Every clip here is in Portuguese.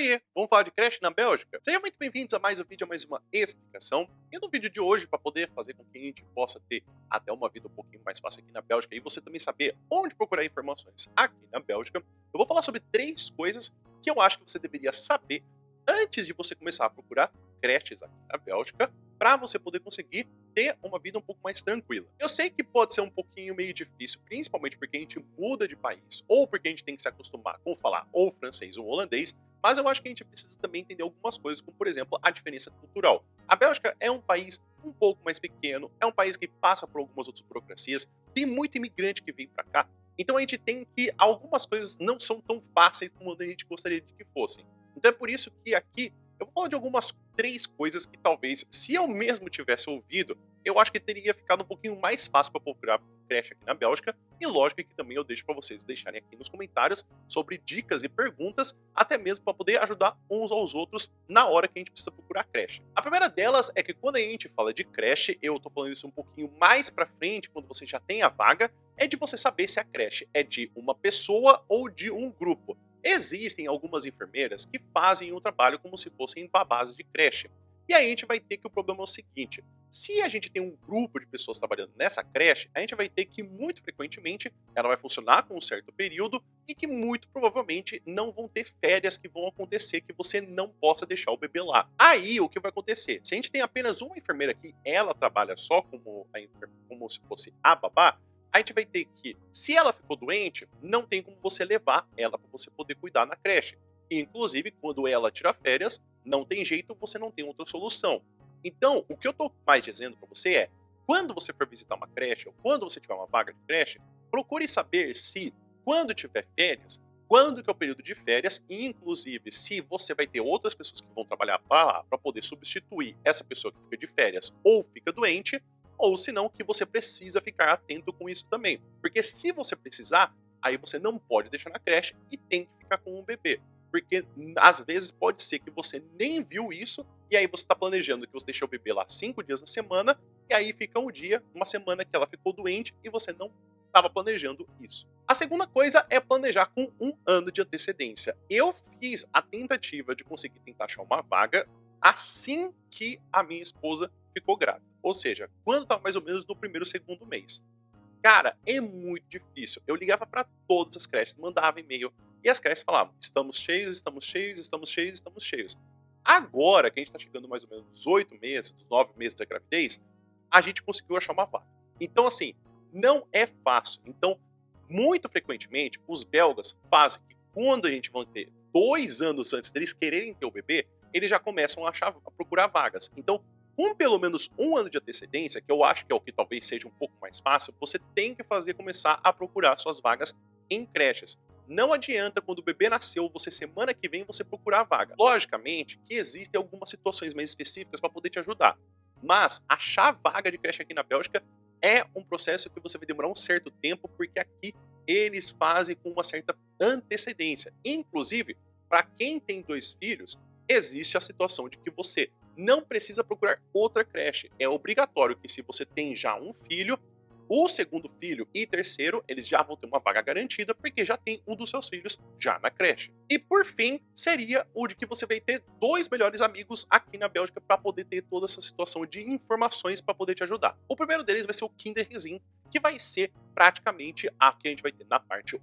Oiê, vamos falar de creche na Bélgica? Sejam muito bem-vindos a mais um vídeo, a mais uma explicação. E no vídeo de hoje, para poder fazer com que a gente possa ter até uma vida um pouquinho mais fácil aqui na Bélgica e você também saber onde procurar informações aqui na Bélgica, eu vou falar sobre 3 coisas que eu acho que você deveria saber antes de você começar a procurar creches aqui na Bélgica, para você poder conseguir ter uma vida um pouco mais tranquila. Eu sei que pode ser um pouquinho meio difícil, principalmente porque a gente muda de país, ou porque a gente tem que se acostumar com falar ou francês ou holandês, mas eu acho que a gente precisa também entender algumas coisas, como por exemplo, a diferença cultural. A Bélgica é um país um pouco mais pequeno, é um país que passa por algumas outras burocracias, tem muito imigrante que vem para cá, então a gente tem que algumas coisas não são tão fáceis como a gente gostaria de que fossem. Então é por isso que aqui eu vou falar de algumas 3 coisas que talvez, se eu mesmo tivesse ouvido, eu acho que teria ficado um pouquinho mais fácil para procurar creche aqui na Bélgica. E lógico que também eu deixo para vocês deixarem aqui nos comentários sobre dicas e perguntas, até mesmo para poder ajudar uns aos outros na hora que a gente precisa procurar creche. A primeira delas é que quando a gente fala de creche, eu tô falando isso um pouquinho mais para frente, quando você já tem a vaga, é de você saber se a creche é de uma pessoa ou de um grupo. Existem algumas enfermeiras que fazem o trabalho como se fossem babás de creche. E aí a gente vai ter que o problema é o seguinte: se a gente tem um grupo de pessoas trabalhando nessa creche, a gente vai ter que muito frequentemente ela vai funcionar com um certo período e que muito provavelmente não vão ter férias que vão acontecer que você não possa deixar o bebê lá. Aí o que vai acontecer? Se a gente tem apenas uma enfermeira que ela trabalha só como se fosse a babá, a gente vai ter que, se ela ficou doente, não tem como você levar ela para você poder cuidar na creche. E, inclusive, quando ela tira férias, não tem jeito, você não tem outra solução. Então, o que eu tô mais dizendo para você é, quando você for visitar uma creche, ou quando você tiver uma vaga de creche, procure saber se, quando tiver férias, quando que é o período de férias, e inclusive se você vai ter outras pessoas que vão trabalhar para poder substituir essa pessoa que fica de férias ou fica doente, ou senão que você precisa ficar atento com isso também. Porque se você precisar, aí você não pode deixar na creche e tem que ficar com o bebê. Porque às vezes pode ser que você nem viu isso, e aí você está planejando que você deixou o bebê lá 5 dias na semana, e aí fica um dia, uma semana que ela ficou doente e você não estava planejando isso. A segunda coisa é planejar com 1 ano de antecedência. Eu fiz a tentativa de conseguir tentar achar uma vaga assim que a minha esposa ficou grávida. Ou seja, quando estava mais ou menos no primeiro, segundo mês. Cara, é muito difícil. Eu ligava para todas as creches, mandava e-mail, e as creches falavam: estamos cheios, estamos cheios, estamos cheios, estamos cheios. Agora que a gente está chegando mais ou menos nos 8 meses, dos 9 meses da gravidez, a gente conseguiu achar uma vaga. Então, assim, não é fácil. Então, muito frequentemente, os belgas fazem que quando a gente vai ter 2 anos antes deles quererem ter o bebê, eles já começam a procurar vagas. Então, com pelo menos 1 ano de antecedência, que eu acho que é o que talvez seja um pouco mais fácil, você tem que começar a procurar suas vagas em creches. Não adianta quando o bebê nasceu, você semana que vem você procurar a vaga. Logicamente que existem algumas situações mais específicas para poder te ajudar. Mas achar vaga de creche aqui na Bélgica é um processo que você vai demorar um certo tempo, porque aqui eles fazem com uma certa antecedência. Inclusive, para quem tem 2 filhos, existe a situação de que você não precisa procurar outra creche. É obrigatório que, se você tem já um filho, o segundo filho e terceiro, eles já vão ter uma vaga garantida, porque já tem um dos seus filhos já na creche. E por fim, seria o de que você vai ter 2 melhores amigos aqui na Bélgica para poder ter toda essa situação de informações para poder te ajudar. O primeiro deles vai ser o Kindergezin, que vai ser praticamente a que a gente vai ter na parte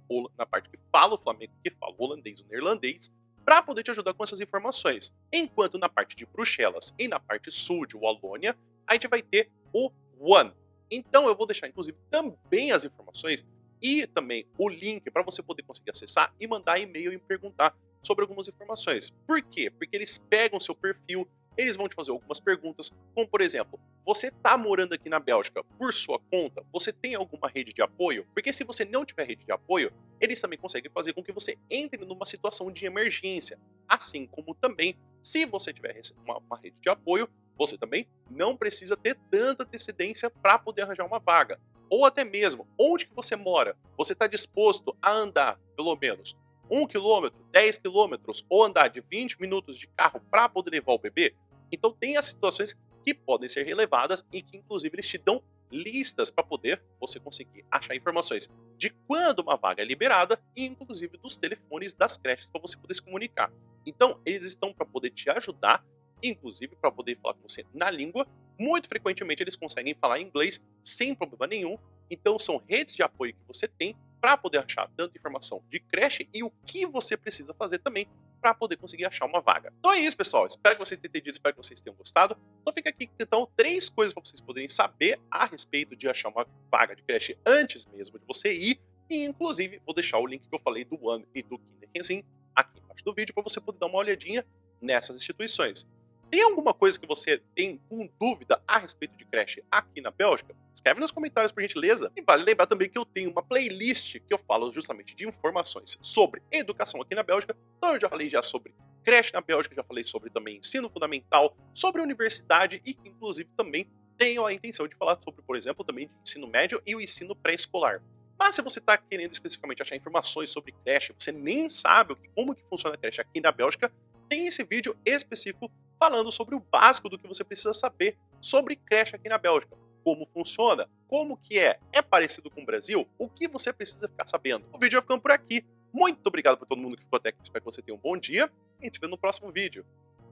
que fala o flamengo, que fala o holandês, o neerlandês, para poder te ajudar com essas informações. Enquanto na parte de Bruxelas e na parte sul de Wallonia, a gente vai ter o One. Então eu vou deixar inclusive também as informações e também o link para você poder conseguir acessar e mandar e-mail e perguntar sobre algumas informações. Por quê? Porque eles pegam seu perfil, eles vão te fazer algumas perguntas, como por exemplo, você está morando aqui na Bélgica por sua conta? Você tem alguma rede de apoio? Porque se você não tiver rede de apoio, eles também conseguem fazer com que você entre numa situação de emergência. Assim como também, se você tiver uma rede de apoio, você também não precisa ter tanta antecedência para poder arranjar uma vaga. Ou até mesmo, onde que você mora? Você está disposto a andar, pelo menos, 1 quilômetro, 10 quilômetros, ou andar de 20 minutos de carro para poder levar o bebê? Então tem as situações que podem ser relevadas e que inclusive eles te dão listas para poder você conseguir achar informações de quando uma vaga é liberada e inclusive dos telefones das creches para você poder se comunicar. Então, eles estão para poder te ajudar, inclusive para poder falar com você na língua. Muito frequentemente eles conseguem falar inglês sem problema nenhum. Então, são redes de apoio que você tem para poder achar tanta informação de creche e o que você precisa fazer também para poder conseguir achar uma vaga. Então é isso, pessoal. Espero que vocês tenham entendido, espero que vocês tenham gostado. Então fica aqui, então, 3 coisas para vocês poderem saber a respeito de achar uma vaga de creche antes mesmo de você ir. E, inclusive, vou deixar o link que eu falei do One e do Kindergarten aqui embaixo do vídeo para você poder dar uma olhadinha nessas instituições. Tem alguma coisa que você tem com dúvida a respeito de creche aqui na Bélgica? Escreve nos comentários por gentileza. E vale lembrar também que eu tenho uma playlist que eu falo justamente de informações sobre educação aqui na Bélgica. Então eu já falei sobre creche na Bélgica, já falei sobre também ensino fundamental, sobre universidade e inclusive também tenho a intenção de falar sobre, por exemplo, também de ensino médio e o ensino pré-escolar. Mas se você está querendo especificamente achar informações sobre creche, você nem sabe como que funciona a creche aqui na Bélgica, tem esse vídeo específico falando sobre o básico do que você precisa saber sobre creche aqui na Bélgica. Como funciona, como que é parecido com o Brasil, o que você precisa ficar sabendo. O vídeo vai ficando por aqui. Muito obrigado por todo mundo que ficou até aqui, espero que você tenha um bom dia e a gente se vê no próximo vídeo.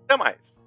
Até mais!